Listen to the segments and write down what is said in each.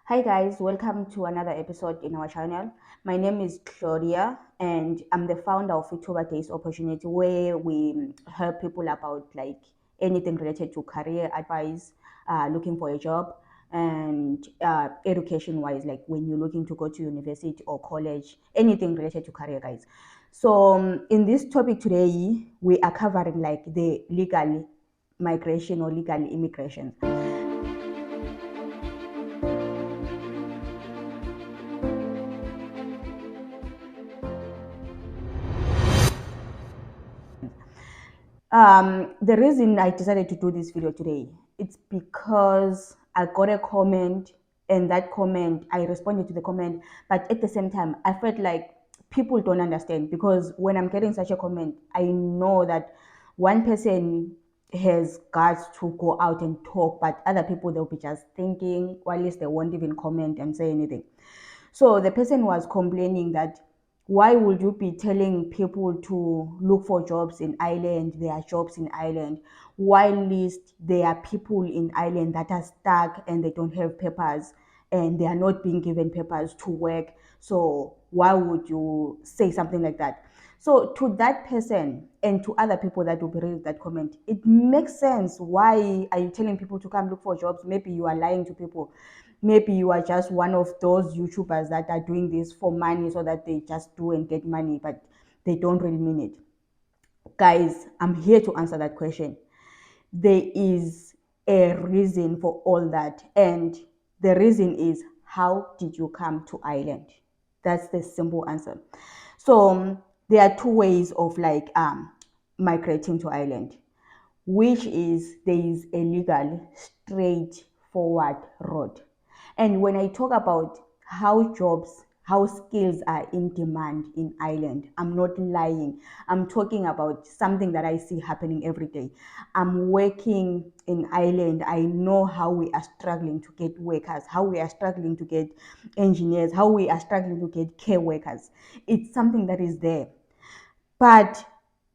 Hi guys, welcome to another episode in our channel. My name is Claudia and I'm the founder of Ituba Days Opportunity, where we help people about like anything related to career advice, looking for a job, and education wise, like when you're looking to go to university or college, anything related to career, guys. So in this topic today, we are covering like the legal migration or legal immigration. The reason I decided to do this video today, it's because I got a comment, and that comment, I responded to the comment, but at the same time, I felt like people don't understand, because when I'm getting such a comment, I know that one person has got to go out and talk, but other people, they'll be just thinking, or at least they won't even comment and say anything. So the person was complaining that why would you be telling people to look for jobs in Ireland? There are jobs in Ireland. While least there are people in Ireland that are stuck and they don't have papers and they are not being given papers to work. So why would you say something like that? So to that person and to other people that will be reading that comment, it makes sense. Why are you telling people to come look for jobs? Maybe you are lying to people. Maybe you are just one of those YouTubers that are doing this for money, so that they just do and get money, but they don't really mean it. Guys, I'm here to answer that question. There is a reason for all that, and the reason is, how did you come to Ireland? That's the simple answer. So there are two ways of like migrating to Ireland, which is there is a legal straightforward road. And when I talk about how jobs, how skills are in demand in Ireland, I'm not lying. I'm talking about something that I see happening every day. I'm working in Ireland. I know how we are struggling to get workers, how we are struggling to get engineers, how we are struggling to get care workers. It's something that is there. But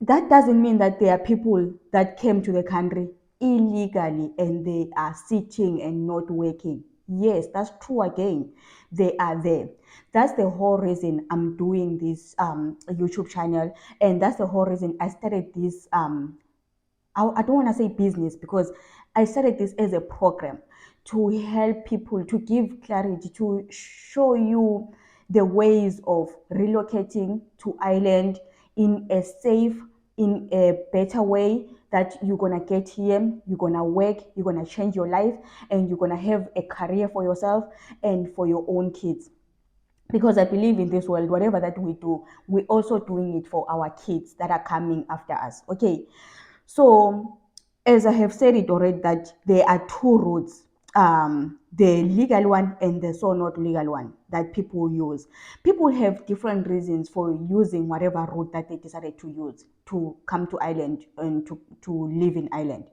that doesn't mean that there are people that came to the country illegally and they are sitting and not working. Yes, that's true again. They are there. That's the whole reason I'm doing this YouTube channel. And that's the whole reason I started this. I don't want to say business, because I started this as a program to help people, to give clarity, to show you the ways of relocating to Ireland in a safe, in a better way, that you're going to get here, you're going to work, you're going to change your life, and you're going to have a career for yourself and for your own kids. Because I believe in this world, whatever that we do, we're also doing it for our kids that are coming after us. Okay. So, as I have said it already, that there are two routes, the legal one and the so not legal one, that people use. People have different reasons for using whatever route that they decided to use to come to Ireland and to live in Ireland.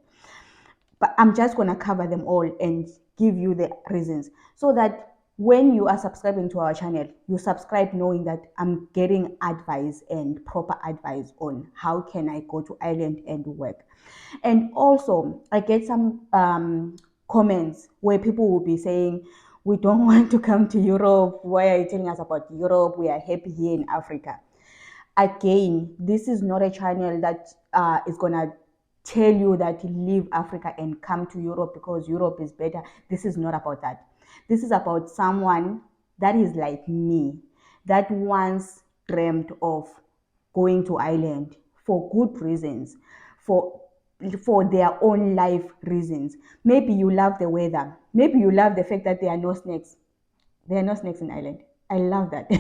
But I'm just going to cover them all and give you the reasons, so that when you are subscribing to our channel, you subscribe knowing that I'm getting advice and proper advice on how can I go to Ireland and work. And also, I get some comments where people will be saying, we don't want to come to Europe. Why are you telling us about Europe? We are happy here in Africa. Again, this is not a channel that is going to tell you that leave Africa and come to Europe because Europe is better. This is not about that. This is about someone that is like me, that once dreamt of going to Ireland for good reasons, for their own life reasons. Maybe you love the weather. Maybe you love the fact that there are no snakes. There are no snakes in Ireland. I love that.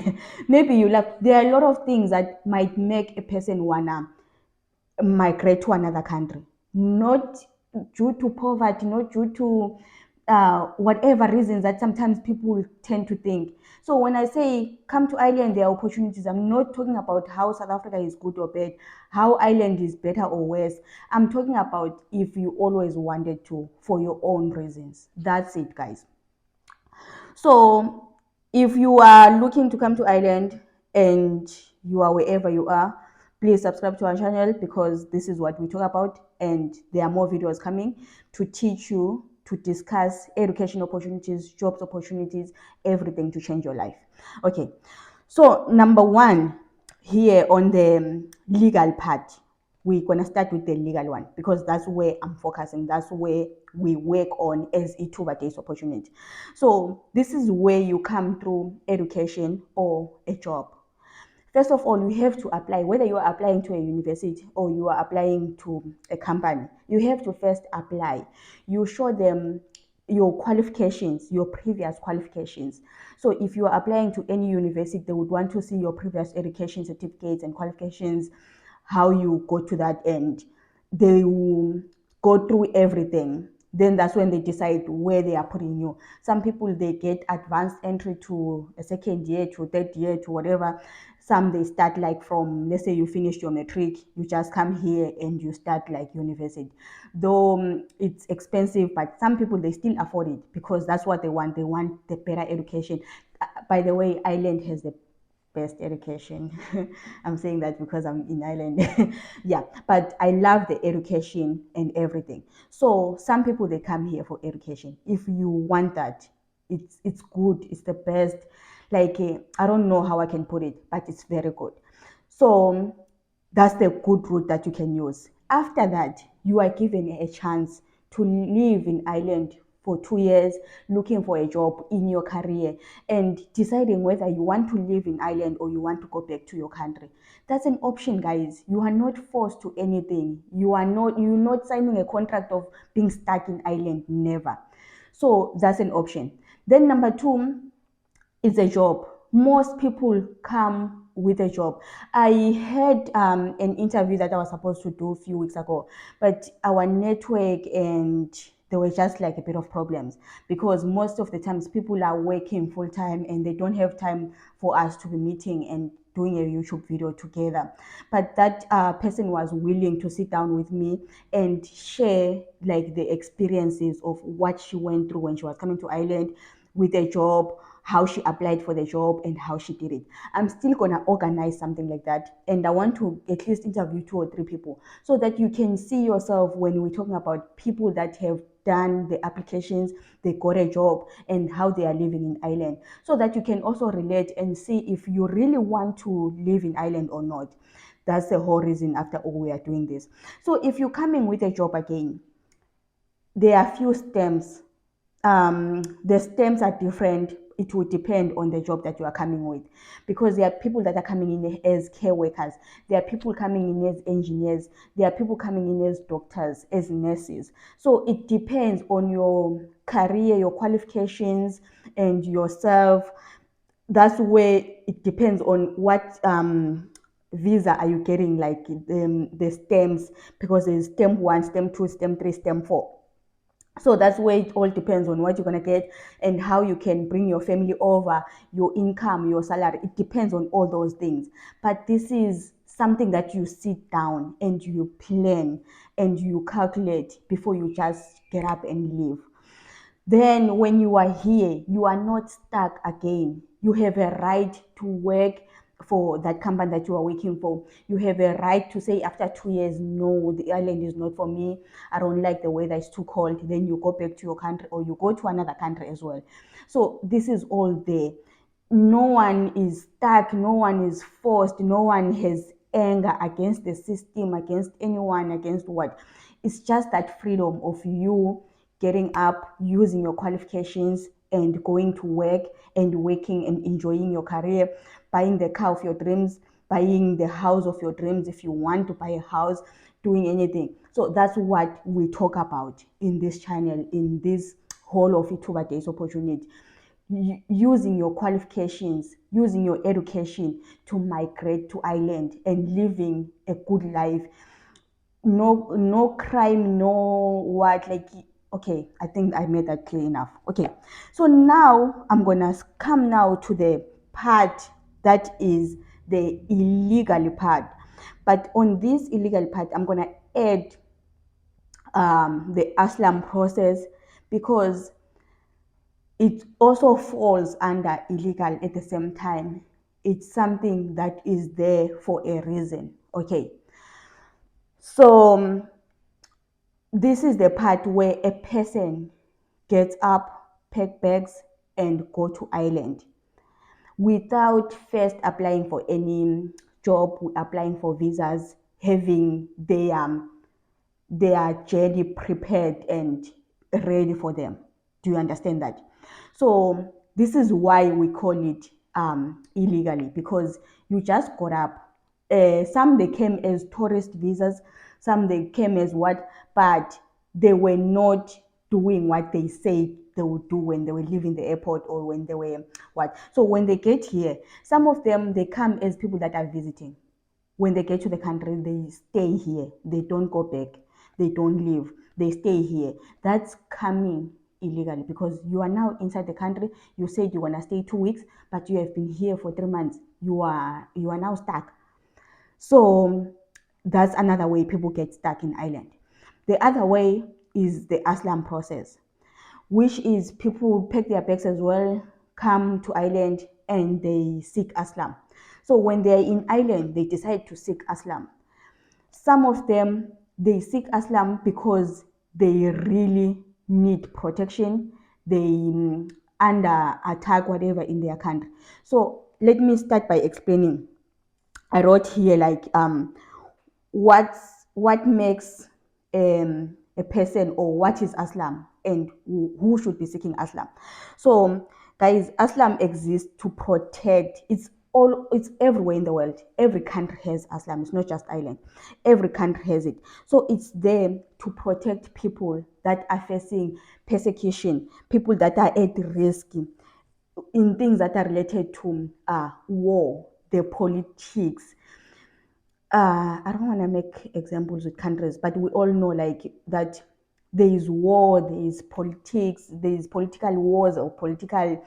Maybe you love. There are a lot of things that might make a person wanna migrate to another country, not due to poverty, not due to whatever reasons that sometimes people tend to think. So when I say come to Ireland, there are opportunities. I'm not talking about how South Africa is good or bad, how Ireland is better or worse. I'm talking about if you always wanted to for your own reasons. That's it, guys. So if you are looking to come to Ireland and you are wherever you are, please subscribe to our channel, because this is what we talk about, and there are more videos coming to teach you, to discuss education opportunities, jobs opportunities, everything to change your life. Okay, so number one, here on the legal part, we're going to start with the legal one because that's where I'm focusing. That's where we work on as Ithuba Days opportunity. So this is where you come through education or a job. First of all, you have to apply, whether you are applying to a university or you are applying to a company, you have to first apply. You show them your qualifications, your previous qualifications. So if you are applying to any university, they would want to see your previous education certificates and qualifications, how you go to that end. They will go through everything. Then that's when they decide where they are putting you. Some people, they get advanced entry to a second year, to third year, to whatever. Some, they start like from, let's say you finished your matric, you just come here and you start like university. Though it's expensive, but some people, they still afford it because that's what they want. They want the better education. By the way, Ireland has the best education. I'm saying that because I'm in Ireland. Yeah, but I love the education and everything. So some people, they come here for education. If you want that, it's good. It's the best. Like I don't know how I can put it, but it's very good. So that's the good route that you can use. After that, you are given a chance to live in Ireland for 2 years, looking for a job in your career and deciding whether you want to live in Ireland or you want to go back to your country. That's an option, guys. You are not forced to anything. You're not signing a contract of being stuck in Ireland. Never. So that's an option. Then number two, it's a job. Most people come with a job. I had an interview that I was supposed to do a few weeks ago, but our network and there were just like a bit of problems because most of the times people are working full time and they don't have time for us to be meeting and doing a YouTube video together. But that person was willing to sit down with me and share like the experiences of what she went through when she was coming to Ireland with a job, how she applied for the job and how she did it. I'm still gonna organize something like that, and I want to at least interview 2 or 3 people so that you can see yourself when we're talking about people that have done the applications, they got a job, and how they are living in Ireland, so that you can also relate and see if you really want to live in Ireland or not. That's the whole reason after all we are doing this. So if you're coming with a job again, there are few stems. The stems are different. It will depend on the job that you are coming with, because there are people that are coming in as care workers, there are people coming in as engineers, there are people coming in as doctors, as nurses. So it depends on your career, your qualifications, and yourself. That's where it depends on what visa are you getting, like the stems, because there's stem 1, stem 2, stem 3, stem 4. So that's where it all depends on what you're going to get and how you can bring your family over, your income, your salary. It depends on all those things. But this is something that you sit down and you plan and you calculate before you just get up and leave. Then when you are here, you are not stuck again. You have a right to work for that company that you are working for. You have a right to say after 2 years, no, the island is not for me. I don't like the weather, it's too cold. Then you go back to your country or you go to another country as well. So this is all there. No one is stuck, no one is forced, no one has anger against the system, against anyone, against what. It's just that freedom of you getting up, using your qualifications, and going to work and working and enjoying your career, buying the car of your dreams, buying the house of your dreams if you want to buy a house, doing anything. So that's what we talk about in this channel, in this whole of Ithuba Days opportunity. Using your qualifications, using your education to migrate to Ireland and living a good life. No crime, no what, like, okay, I think I made that clear enough. Okay, so now I'm gonna come now to the part that is the illegal part. But on this illegal part, I'm gonna add the asylum process, because it also falls under illegal at the same time. It's something that is there for a reason. Okay, so this is the part where a person get up, pack bags, and go to island without first applying for any job, applying for visas, having their journey prepared and ready for them. Do you understand that? So this is why we call it illegally, because you just got up. Some they came as tourist visas, some they came as what, but they were not doing what they said they would do when they were leaving the airport or when they were what. So when they get here, some of them they come as people that are visiting. When they get to the country, they stay here. They don't go back. They don't leave. They stay here. That's coming illegally, because you are now inside the country. You said you want to stay 2 weeks, but you have been here for 3 months. You are now stuck. So that's another way people get stuck in Ireland. The other way is the asylum process, which is people pack their bags as well, come to Ireland, and they seek asylum. So when they're in Ireland, they decide to seek asylum. Some of them, they seek asylum because they really need protection. They under attack, whatever, in their country. So let me start by explaining. I wrote here like what makes a person, or what is asylum, and who should be seeking asylum. So guys, asylum exists to protect. It's everywhere in the world. Every country has asylum. It's not just Ireland. Every country has it. So it's there to protect people that are facing persecution, people that are at risk in things that are related to war, the politics. I don't want to make examples with countries, but we all know like that there is war, there is politics, there is political wars or political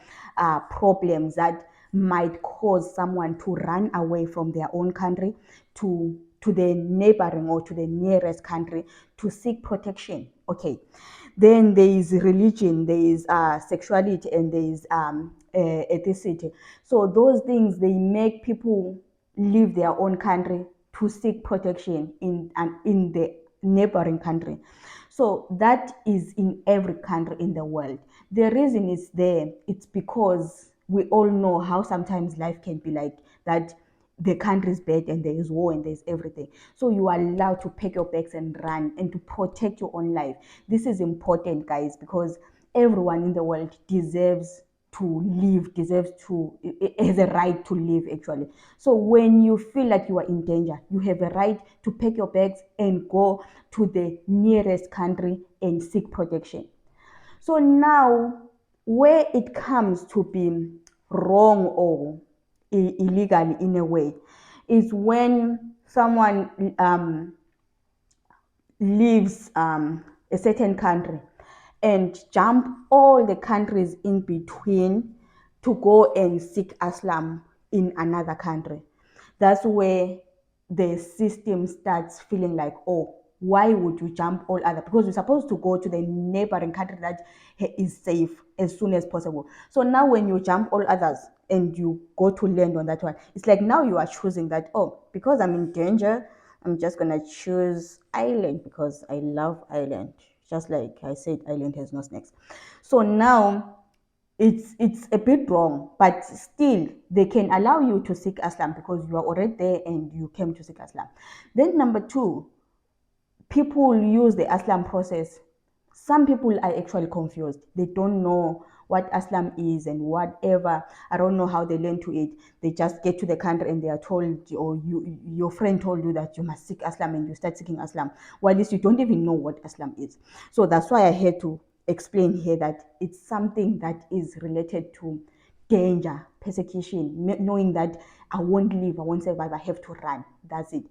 problems that might cause someone to run away from their own country to the neighboring or to the nearest country to seek protection. Okay, then there is religion, there is sexuality, and there is ethnicity. So those things, they make people leave their own country to seek protection in the neighboring country. So that is in every country in the world. The reason it's there, it's because we all know how sometimes life can be like that. The country is bad and there is war and there's everything. So you are allowed to pack your bags and run and to protect your own life. This is important, guys, because everyone in the world deserves to live, has a right to live actually. So when you feel like you are in danger, you have a right to pack your bags and go to the nearest country and seek protection. So now, where it comes to be wrong or illegal in a way, is when someone leaves a certain country and jump all the countries in between to go and seek asylum in another country. That's where the system starts feeling like, oh, why would you jump all other? Because you're supposed to go to the neighboring country that is safe as soon as possible. So now when you jump all others and you go to land on that one, it's like now you are choosing that, oh, because I'm in danger, I'm just gonna choose Ireland because I love Ireland. Just like I said, Ireland has no snakes. So now it's a bit wrong, but still they can allow you to seek asylum because you are already there and you came to seek asylum. Then number two, people use the asylum process. Some people are actually confused. They don't know what asylum is and whatever. I don't know how they learn to it. They just get to the country and they are told, or your friend told you that you must seek asylum, and you start seeking asylum. Well, at least you don't even know what asylum is. So that's why I had to explain here that it's something that is related to danger, persecution, knowing that I won't live, I won't survive, I have to run. That's it.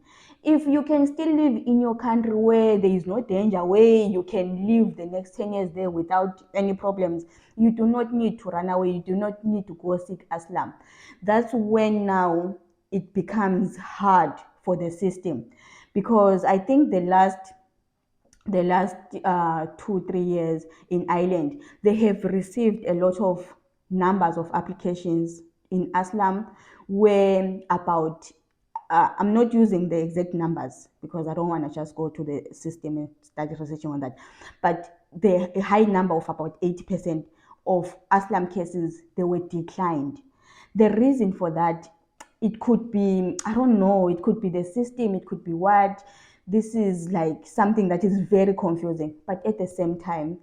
If you can still live in your country where there is no danger, where you can live the next 10 years there without any problems, you do not need to run away, you do not need to go seek asylum. That's when now it becomes hard for the system, because I think the last 2-3 years in Ireland, they have received a lot of numbers of applications in asylum, where about I'm not using the exact numbers because I don't want to just go to the system and start researching on that. But a high number of about 80% of asylum cases, they were declined. The reason for that, it could be, I don't know, it could be the system, it could be what. This is like something that is very confusing. But at the same time,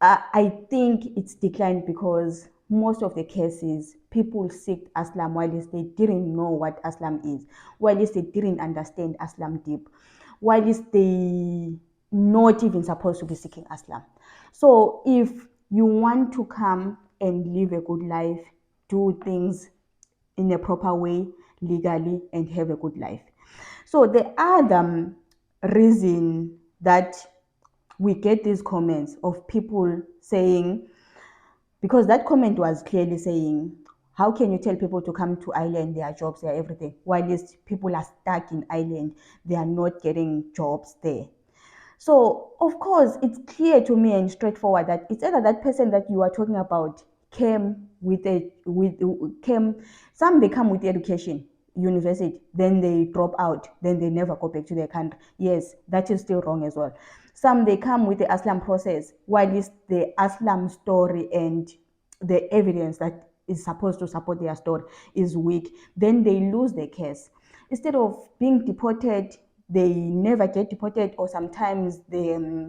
I think it's declined because most of the cases, people seek Aslam while they didn't know what Aslam is, while they didn't understand Aslam deep, while they not even supposed to be seeking Aslam. So if you want to come and live a good life, do things in a proper way, legally, and have a good life. So the other reason that we get these comments of people saying, because that comment was clearly saying, how can you tell people to come to Ireland, their jobs, their everything, while these people are stuck in Ireland, they are not getting jobs there. So of course, it's clear to me and straightforward that it's either that person that you are talking about came with came, some they come with education, university, then they drop out, then they never go back to their country. Yes, that is still wrong as well. Some they come with the Aslam process, while it's the Aslam story and the evidence that is supposed to support their story is weak, then they lose their case. Instead of being deported, they never get deported, or sometimes the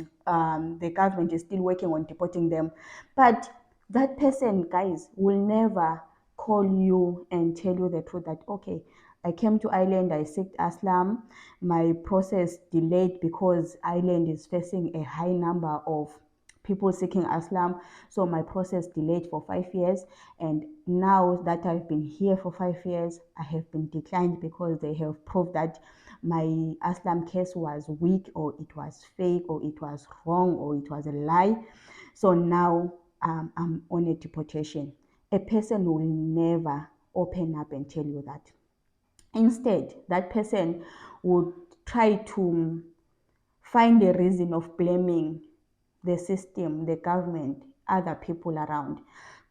government is still working on deporting them. But that person, guys, will never call you and tell you the truth that, okay, I came to Ireland, I seeked Aslam, my process delayed because Ireland is facing a high number of people seeking Aslam. So my process delayed for 5 years. And now that I've been here for 5 years, I have been declined because they have proved that my Aslam case was weak, or it was fake, or it was wrong, or it was a lie. So now I'm on a deportation. A person will never open up and tell you that. Instead, that person would try to find a reason of blaming the system, the government, other people around,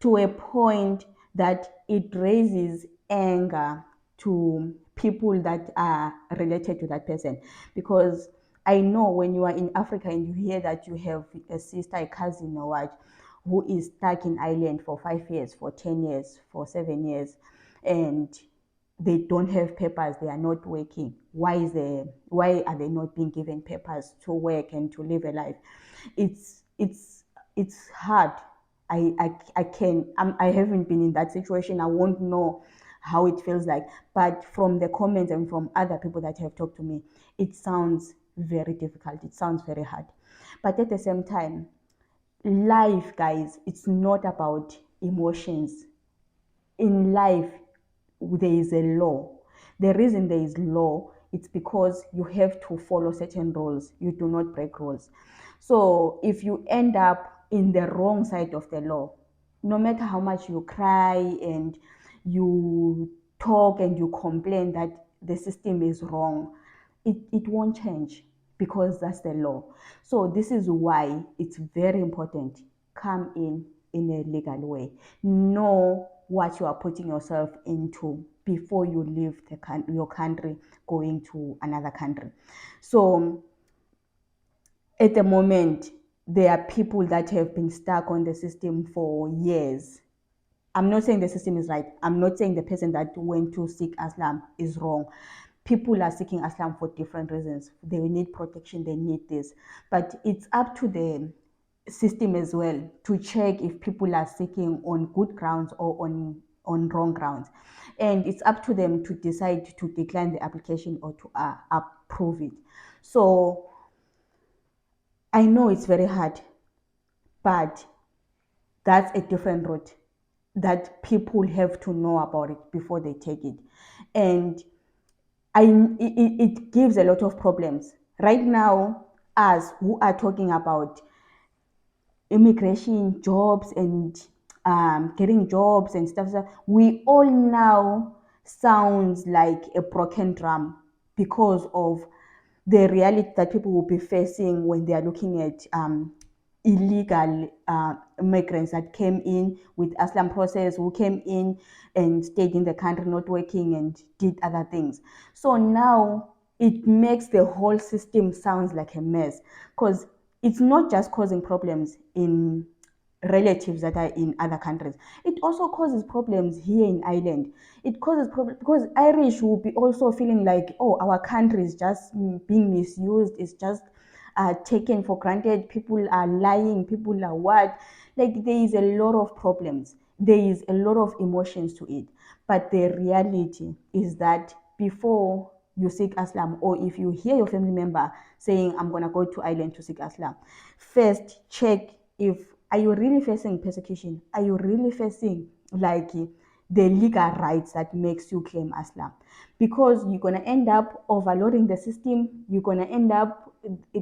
to a point that it raises anger to people that are related to that person. Because I know when you are in Africa and you hear that you have a sister, a cousin, or what, who is stuck in Ireland for 5 years, for 10 years, for 7 years, and they don't have papers, they are not working. Why are they not being given papers to work and to live a life? It's hard. I haven't been in that situation. I won't know how it feels like. But from the comments and from other people that have talked to me, it sounds very difficult. It sounds very hard. But at the same time, life, guys, it's not about emotions. In life, there is a law. The reason there is law, it's because you have to follow certain rules. You do not break rules. So if you end up in the wrong side of the law, no matter how much you cry and you talk and you complain that the system is wrong, it won't change, because that's the law. So this is why it's very important. Come in a legal way. Know what you are putting yourself into before you leave your country, going to another country. So at the moment, there are people that have been stuck on the system for years. I'm not saying the system is right. I'm not saying the person that went to seek Aslam is wrong. People are seeking Aslam for different reasons. They need protection, they need this. But it's up to the system as well to check if people are seeking on good grounds or on wrong grounds. And it's up to them to decide to decline the application or to approve it. So I know it's very hard, but that's a different route that people have to know about it before they take it. And it gives a lot of problems. Right now, us who are talking about immigration, jobs, and getting jobs and stuff, we all now sounds like a broken drum because of the reality that people will be facing when they are looking at illegal migrants that came in with asylum process, who came in and stayed in the country not working and did other things. So now it makes the whole system sounds like a mess, because it's not just causing problems in relatives that are in other countries. It also causes problems here in Ireland. It causes problems because Irish will be also feeling like, oh, our country is just being misused. It's just taken for granted. People are lying. People are what? Like, there is a lot of problems. There is a lot of emotions to it. But the reality is that before you seek asylum, or if you hear your family member saying, I'm going to go to Ireland to seek asylum, first check if, are you really facing persecution? Are you really facing like the legal rights that makes you claim asylum? Because you're going to end up overloading the system. You're going to end up,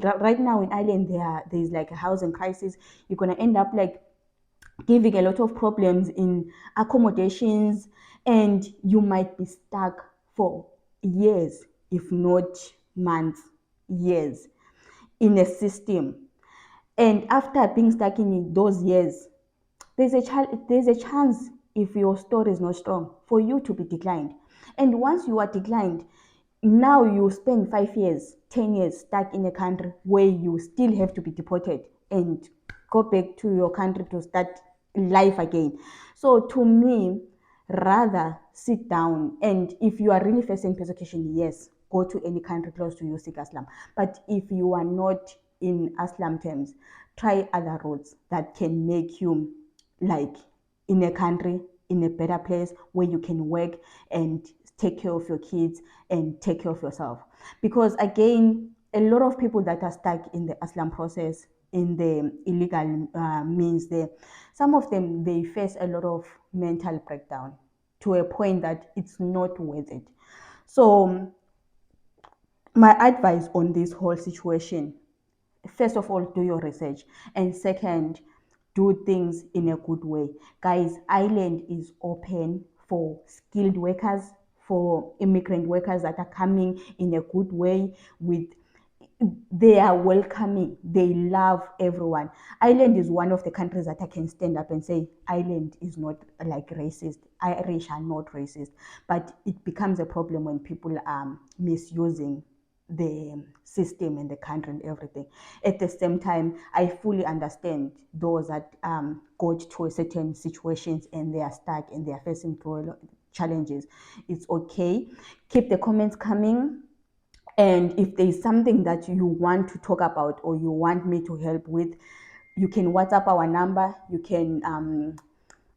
right now in Ireland, there's like a housing crisis. You're going to end up like giving a lot of problems in accommodations, and you might be stuck for years, if not months, years, in a system. And after being stuck in those years, there's a chance, if your story is not strong, for you to be declined. And once you are declined, now you spend 5 years, 10 years stuck in a country where you still have to be deported and go back to your country to start life again. So to me, rather sit down, and if you are really facing persecution, yes, go to any country close to you, seek asylum. But if you are not in asylum terms, try other routes that can make you like in a country, in a better place where you can work and take care of your kids and take care of yourself. Because again, a lot of people that are stuck in the asylum process, in the illegal means there, some of them, they face a lot of mental breakdown to a point that it's not worth it. So my advice on this whole situation, first of all, do your research, and second, do things in a good way. Guys, Ireland is open for skilled workers, for immigrant workers that are coming in a good way. With, they are welcoming, they love everyone. Ireland is one of the countries that I can stand up and say Ireland is not like racist. Irish are not racist. But it becomes a problem when people are misusing the system and the country and everything. At the same time, I fully understand those that got to a certain situations and they are stuck and they are facing through a lot of challenges. It's okay. Keep the comments coming. And if there is something that you want to talk about or you want me to help with, you can WhatsApp our number. You can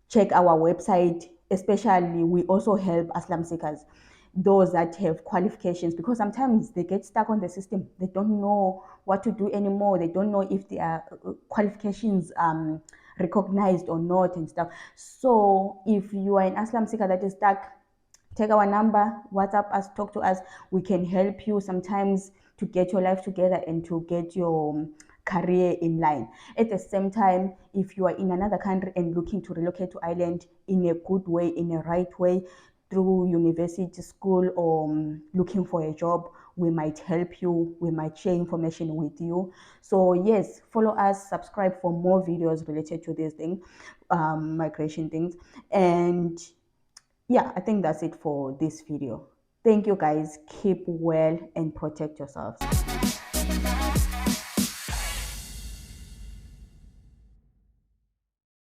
check our website. Especially, we also help asylum seekers, those that have qualifications, because sometimes they get stuck on the system. They don't know what to do anymore. They don't know if their qualifications recognized or not and stuff. So if you are an asylum seeker that is stuck, take our number, WhatsApp us, talk to us. We can help you sometimes to get your life together and to get your career in line. At the same time, if you are in another country and looking to relocate to Ireland in a good way, in a right way, through university, school, or looking for a job, we might help you. We might share information with you. So yes, follow us, subscribe for more videos related to this thing, migration things. And yeah, I think that's it for this video. Thank you guys. Keep well and protect yourselves.